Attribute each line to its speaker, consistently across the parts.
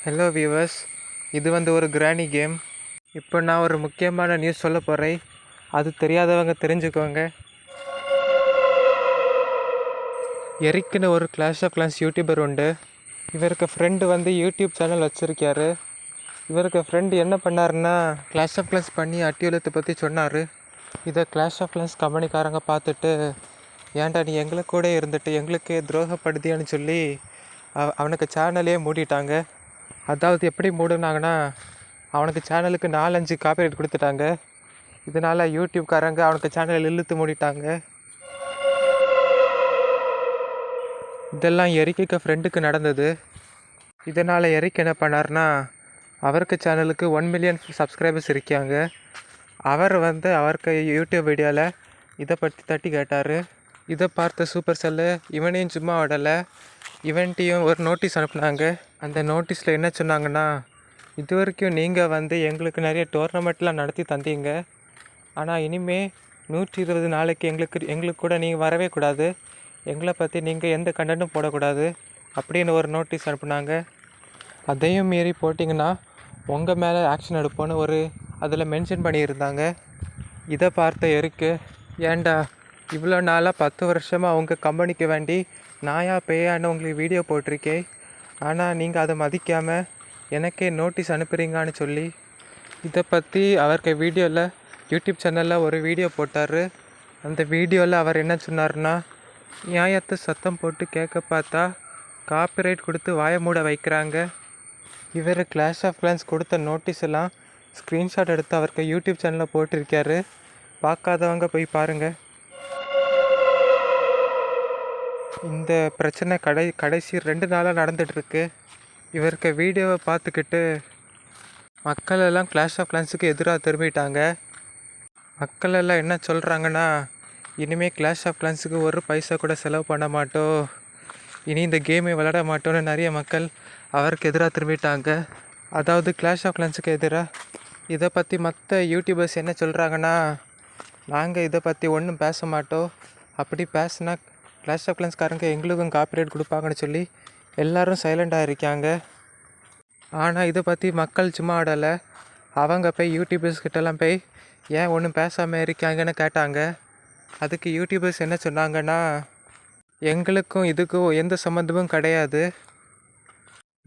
Speaker 1: Hello viewers, இது ஒரு கிராணி கேம். இப்போ நான் ஒரு முக்கியமான நியூஸ் சொல்ல போகிறேன். அது தெரியாதவங்க தெரிஞ்சுக்கோங்க. எரிக்குன்னு ஒரு கிளாஷ் ஆஃப் கிளான்ஸ் யூடியூபர் உண்டு. இவருக்கு ஃப்ரெண்டு யூடியூப் சேனல் வச்சுருக்காரு. இவருக்கு ஃப்ரெண்டு என்ன பண்ணாருன்னா கிளாஷ் ஆஃப் கிளான்ஸ் பண்ணி அட்டியுலத்தை பற்றி சொன்னார். இதை கிளாஷ் ஆஃப் கிளான்ஸ் கம்பெனிக்காரங்க பார்த்துட்டு, ஏன்டா நீ எங்களுக்கு கூட இருந்துட்டு எங்களுக்கே துரோகப்படுத்தியான்னு சொல்லி அவனுக்கு சேனலே மூடிட்டாங்க. அதாவது எப்படி மூடினாங்கன்னா, அவனுக்கு சேனலுக்கு 4-5 காப்பிரைட் கொடுத்துட்டாங்க. இதனால் யூடியூப்காரங்க அவனுக்கு சேனல் இழுத்து மூடிட்டாங்க. இதெல்லாம் எரிக்கு ஃப்ரெண்டுக்கு நடந்தது. இதனால் எரிக் என்ன பண்ணார்னா, அவருக்கு சேனலுக்கு 1 மில்லியன் சப்ஸ்கிரைபர்ஸ் இருக்காங்க. அவர் அவருக்கு யூடியூப் வீடியோவில் இதை பற்றி தட்டி கேட்டார். இதை பார்த்த சூப்பர் செல்லு இவனையும் சும்மா விடலை. இவன்ட்டையும் ஒரு நோட்டீஸ் அனுப்புனாங்க. அந்த நோட்டீஸில் என்ன சொன்னாங்கன்னா, இது வரைக்கும் நீங்கள் எங்களுக்கு நிறைய டோர்னமெண்ட்லாம் நடத்தி தந்தீங்க. ஆனால் இனிமேல் 120 நாளைக்கு எங்களுக்கு கூட நீங்கள் வரவே கூடாது. எங்களை பற்றி நீங்கள் எந்த கண்டென்ட்டும் போடக்கூடாது அப்படின்னு ஒரு நோட்டீஸ் அனுப்புனாங்க. அதையும் மீறி போட்டிங்கன்னா உங்கள் மேலே ஆக்ஷன் எடுப்போன்னு அதில் மென்ஷன் பண்ணியிருந்தாங்க. இதை பார்த்த எரிக்கு, ஏன்டா இவ்வளோ நாளாக 10 வருஷமாக அவங்க கம்பெனிக்கு வேண்டி நாயா பேயான்னு உங்களுக்கு வீடியோ போட்டிருக்கேன், ஆனால் நீங்கள் அதை மதிக்காமல் எனக்கே நோட்டீஸ் அனுப்புகிறீங்கன்னு சொல்லி இதை பற்றி அவருக்கு யூடியூப் சேனலில் ஒரு வீடியோ போட்டார். அந்த வீடியோவில் அவர் என்ன சொன்னார்னா, நியாயத்தை சத்தம் போட்டு கேட்க பார்த்தா காப்பிரைட் கொடுத்து வாய மூட வைக்கிறாங்க. இவர் கிளாஷ் ஆஃப் கிளான்ஸ் கொடுத்த நோட்டீஸ் எல்லாம் ஸ்க்ரீன்ஷாட் எடுத்து அவருக்கு யூடியூப் சேனலில் போட்டிருக்காரு. பார்க்காதவங்க போய் பாருங்கள். இந்த பிரச்சனை கடைசி 2 நாளாக நடந்துகிட்ருக்கு. இவருக்கு வீடியோவை பார்த்துக்கிட்டு மக்கள் எல்லாம் கிளாஷ் ஆஃப் கிளான்ஸுக்கு எதிராக திரும்பிட்டாங்க. மக்கள் எல்லாம் என்ன சொல்கிறாங்கன்னா, இனிமேல் கிளாஷ் ஆஃப் கிளான்ஸுக்கு ஒரு பைசா கூட செலவு பண்ண மாட்டோம், இனி இந்த கேமை விளையாட மாட்டோன்னு நிறைய மக்கள் அவருக்கு எதிராக திரும்பிட்டாங்க. அதாவது கிளாஷ் ஆஃப் கிளான்ஸுக்கு எதிராக. இதை பற்றி மற்ற யூடியூபர்ஸ் என்ன சொல்கிறாங்கன்னா, நாங்கள் இதை பற்றி ஒன்றும் பேச மாட்டோம், அப்படி பேசினா கிளாஷ் ஆஃப் கிளான்ஸ்காரங்க எங்களுக்கும் காப்பிரைட் கொடுப்பாங்கன்னு சொல்லி எல்லோரும் சைலண்டாக இருக்காங்க. ஆனால் இதை பற்றி மக்கள் சும்மா ஆடலை. அவங்க போய் யூடியூபர்ஸ் கிட்டலாம் போய் ஏன் ஒன்றும் பேசாமல் இருக்காங்கன்னு கேட்டாங்க. அதுக்கு யூடியூபர்ஸ் என்ன சொன்னாங்கன்னா, எங்களுக்கும் இதுக்கும் எந்த சம்மந்தமும் கிடையாது,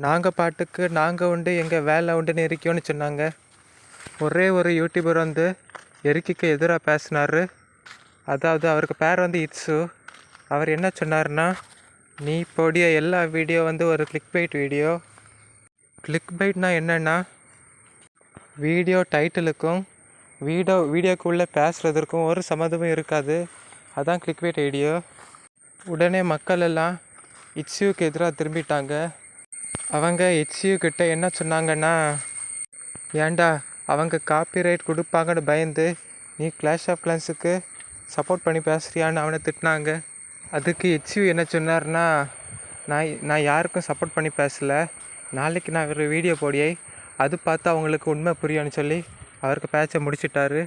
Speaker 1: நாங்கள் பாட்டுக்கு நாங்கள் உண்டு எங்கள் வேலை உண்டுன்னு இருக்கோன்னு சொன்னாங்க. ஒரே ஒரு யூடியூபர் எரிக்கு எதிராக பேசினார். அதாவது அவருக்கு பேர் இட்ஸு. அவர் என்ன சொன்னார்னா, நீ போடிய எல்லா வீடியோ ஒரு கிளிக் பைட் வீடியோ. கிளிக் பைட்னா என்னென்னா, வீடியோ டைட்டிலுக்கும் வீடியோக்குள்ளே பேசுகிறதுக்கும் ஒரு சம்மந்தமும் இருக்காது, அதான் கிளிக் பைட் வீடியோ. உடனே மக்கள் எல்லாம் இட்ஸியூக்கு எதிராக திரும்பிட்டாங்க. அவங்க இட்ஸியூ கிட்ட என்ன சொன்னாங்கன்னா, ஏன்டா அவங்க காப்பிரைட் கொடுப்பாங்கன்னு பயந்து நீ கிளாஷ் ஆஃப் கிளான்ஸுக்கு சப்போர்ட் பண்ணி பேசுகிறியான்னு அவனை திட்டினாங்க. அதுக்கு இட்ஸியூ என்ன சொன்னார்னா, நான் யாருக்கும் சப்போர்ட் பண்ணி பேசலை, நாளைக்கு நான் ஒரு வீடியோ போடியை அது பார்த்து அவங்களுக்கு உண்மை புரியும்னு சொல்லி அவருக்கு பேச்சை முடிச்சிட்டாரு.